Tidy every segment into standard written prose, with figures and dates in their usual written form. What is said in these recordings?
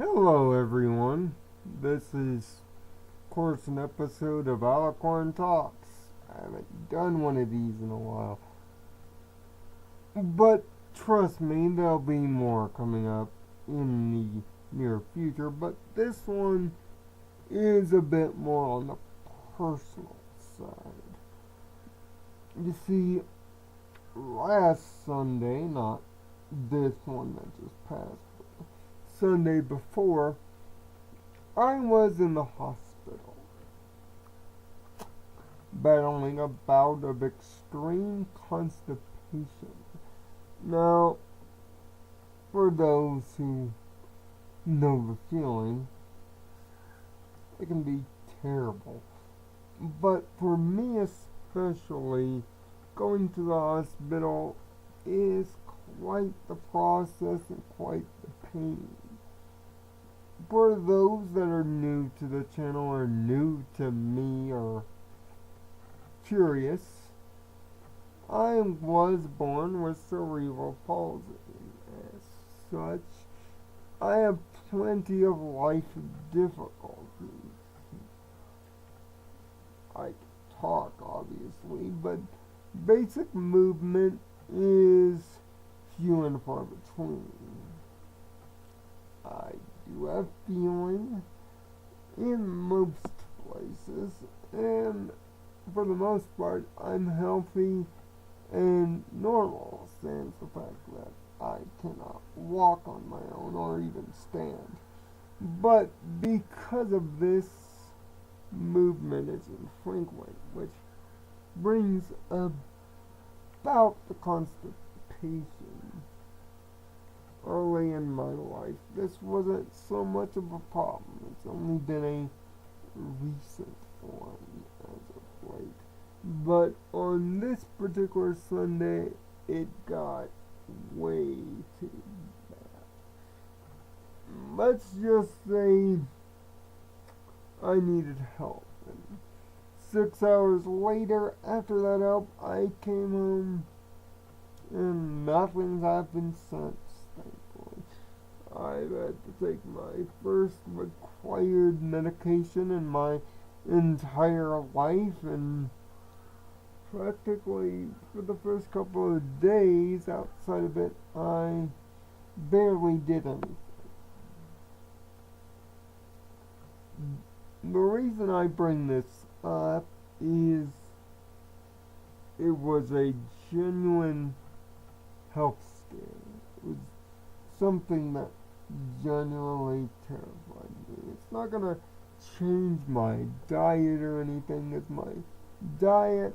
Hello, everyone. This is, of course, an episode of Alicorn Talks. I haven't done one of these in a while. But trust me, there'll be more coming up in the near future. But this one is a bit more on the personal side. You see, last Sunday, not this one that just passed, but the Sunday before, I was in the hospital, battling a bout of extreme constipation. Now, for those who know the feeling, it can be terrible. But for me especially, going to the hospital is quite the process and quite the pain. For those that are new to the channel or new to me or curious, I was born with cerebral palsy. As such, I have plenty of life difficulties. I can talk, obviously, but basic movement is few and far between. I do have feeling in most places, and for the most part, I'm healthy and normal, sans the fact that I cannot walk on my own or even stand. But because of this, movement is infrequent, which brings about the constipation. Early in my life, this wasn't so much of a problem. It's only been a recent one as of late. But on this particular Sunday, it got way too bad. Let's just say I needed help. And 6 hours later, after that help, I came home and nothing's happened since. Thankfully, I've had to take my first required medication in my entire life, and practically for the first couple of days outside of it, I barely did anything. The reason I bring this up is it was a genuine health scare. It was something that genuinely terrified me. It's not gonna change my diet or anything, as my diet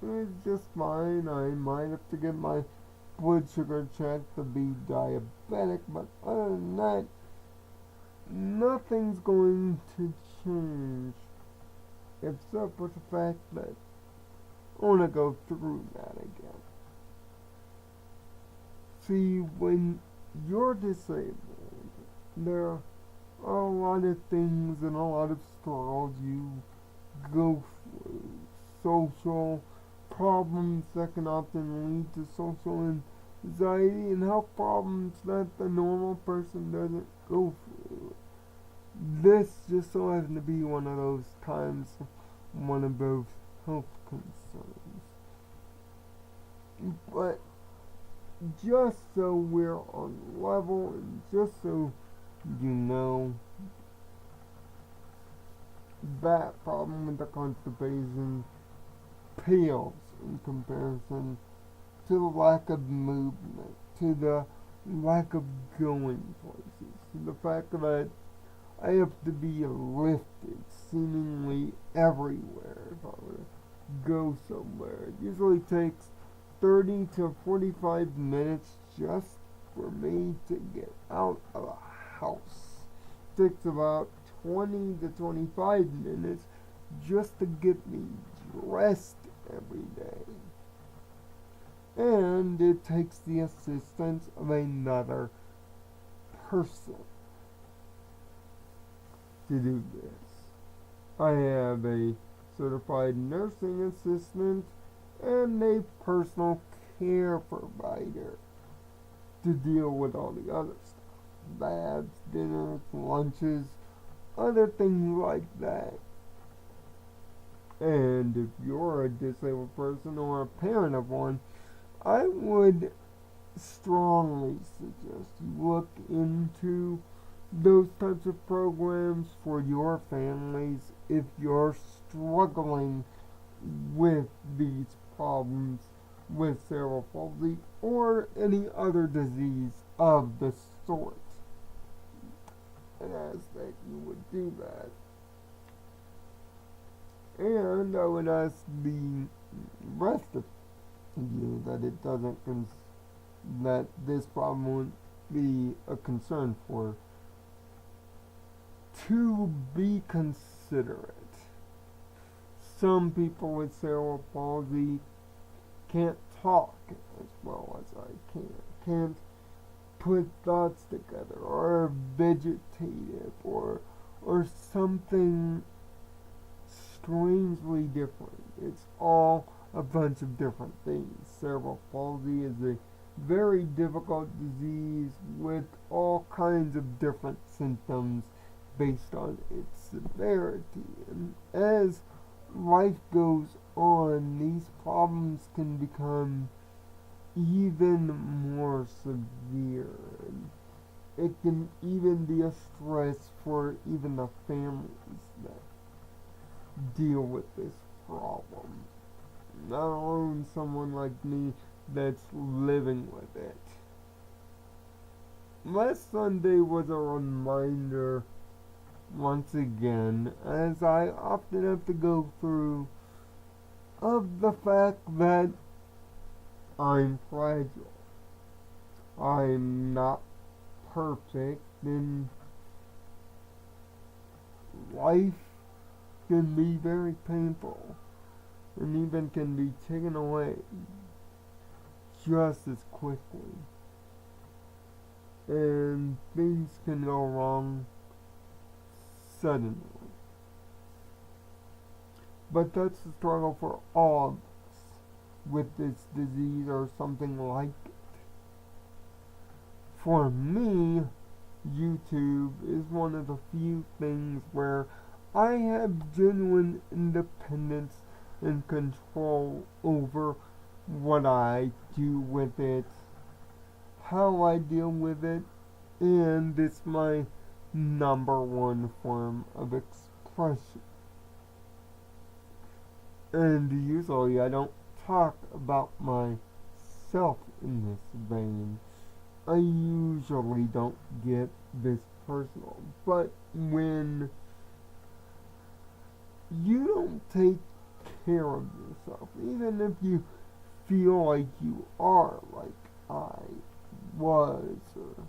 is just fine. I might have to get my blood sugar checked to be diabetic, but other than that, nothing's going to change, except for the fact that I want to go through that again. See, when you're disabled, there are a lot of things and a lot of struggles you go through. Social problems that can often lead to social anxiety and health problems that the normal person doesn't go through. This just so happened to be one of those times, one of those health concerns. But just so we're on level, and just so you know, that problem with the constipation pales in comparison to the lack of movement, to the lack of going places, to the fact that I have to be lifted seemingly everywhere if I were to go somewhere. It usually takes 30 to 45 minutes just for me to get out of a house. It takes about 20 to 25 minutes just to get me dressed every day. And it takes the assistance of another person to do this. I have a certified nursing assistant and a personal care provider to deal with all the other stuff. baths, dinners, lunches, other things like that. And if you're a disabled person or a parent of one, I would strongly suggest you look into those types of programs for your families if you're struggling with these problems with cerebral palsy or any other disease of the sort. And ask that you would do that. And I would ask the rest of you that it doesn't that this problem won't be a concern for to be considerate. Some people with cerebral palsy can't talk as well as I can, can't put thoughts together, or are vegetative, or something strangely different. It's all a bunch of different things. Cerebral palsy is a very difficult disease with all kinds of different symptoms based on its severity. And as life goes on, these problems can become even more severe. And it can even be a stress for even the families that deal with this problem. Not alone someone like me that's living with it. Last Sunday was a reminder, once again, as I often have to go through, of the fact that I'm fragile. I'm not perfect, and life can be very painful, and even can be taken away just as quickly. And things can go wrong suddenly. But that's the struggle for all of us with this disease or something like it. For me, YouTube is one of the few things where I have genuine independence and control over what I do with it, how I deal with it, and it's my number one form of expression. And usually I don't talk about myself in this vein. I usually don't get this personal. But when you don't take care of yourself, even if you feel like you are, like I was, or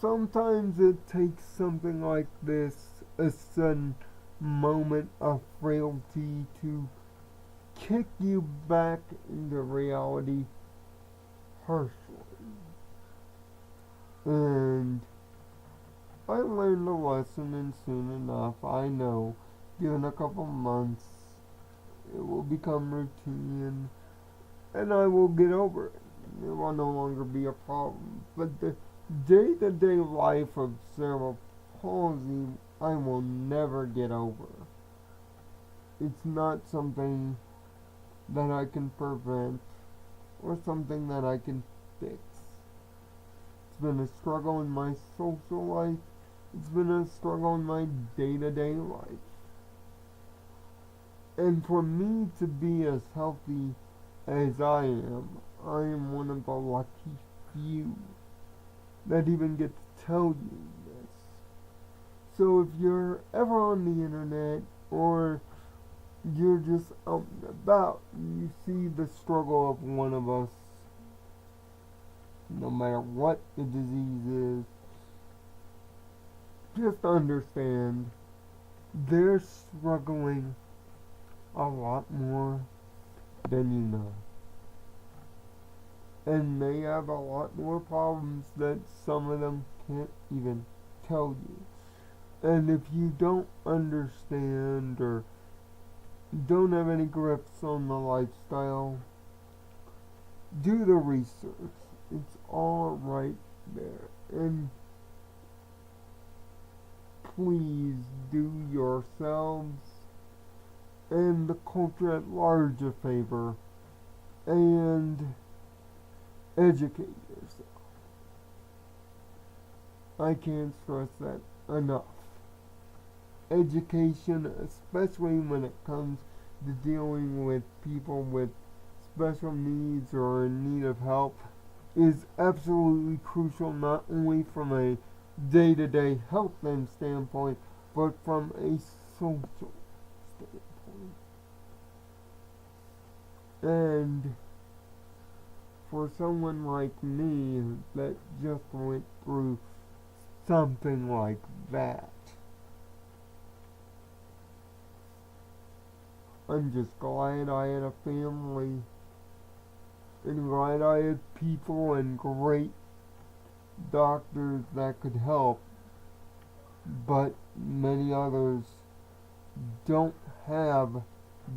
sometimes it takes something like this, a sudden moment of frailty, to kick you back into reality harshly. And I learned a lesson, and soon enough, I know, given a couple months, it will become routine, and I will get over it. It will no longer be a problem. But the day-to-day life of cerebral palsy, I will never get over. It's not something that I can prevent or something that I can fix. It's been a struggle in my social life. It's been a struggle in my day-to-day life. And for me to be as healthy as I am one of the lucky few that even get to tell you this. So if you're ever on the internet, or you're just out and about, and you see the struggle of one of us, no matter what the disease is, just understand they're struggling a lot more than you know. And they have a lot more problems that some of them can't even tell you. And if you don't understand or don't have any grips on the lifestyle, do the research. It's all right there. And please do yourselves and the culture at large a favor and educate yourself. I can't stress that enough. Education, especially when it comes to dealing with people with special needs or in need of help, is absolutely crucial, not only from a day-to-day health standpoint, but from a social standpoint. And for someone like me that just went through something like that, I'm just glad I had a family and glad I had people and great doctors that could help, but many others don't have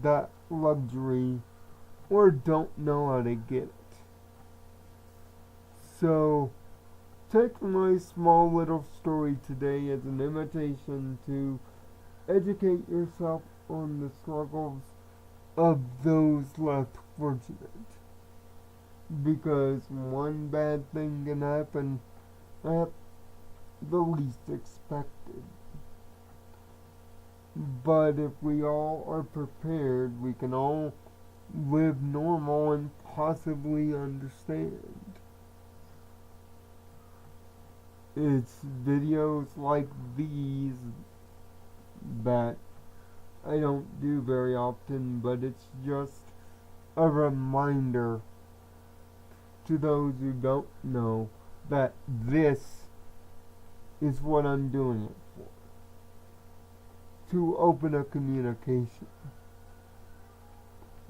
that luxury or don't know how to get it. So, take my small little story today as an invitation to educate yourself on the struggles of those less fortunate. Because one bad thing can happen at the least expected. But if we all are prepared, we can all live normal and possibly understand. It's videos like these that I don't do very often, but it's just a reminder to those who don't know that this is what I'm doing it for. To open a communication.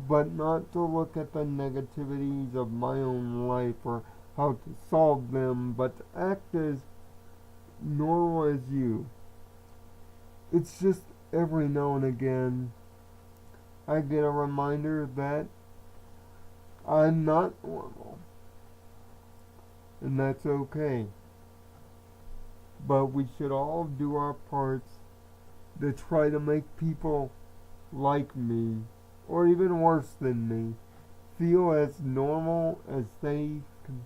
But not to look at the negativities of my own life or how to solve them, but to act as normal as you. It's just every now and again I get a reminder that I'm not normal. And that's okay. But we should all do our parts to try to make people like me, or even worse than me, feel as normal as they can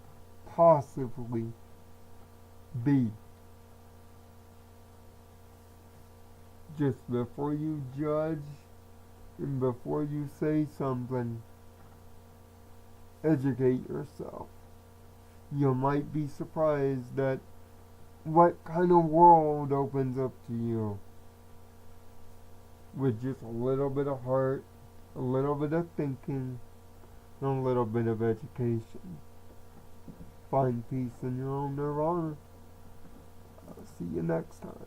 possibly be. Just before you judge and before you say something, educate yourself. You might be surprised at what kind of world opens up to you with just a little bit of heart, a little bit of thinking, and a little bit of education. Find peace in your own nirvana. I'll see you next time.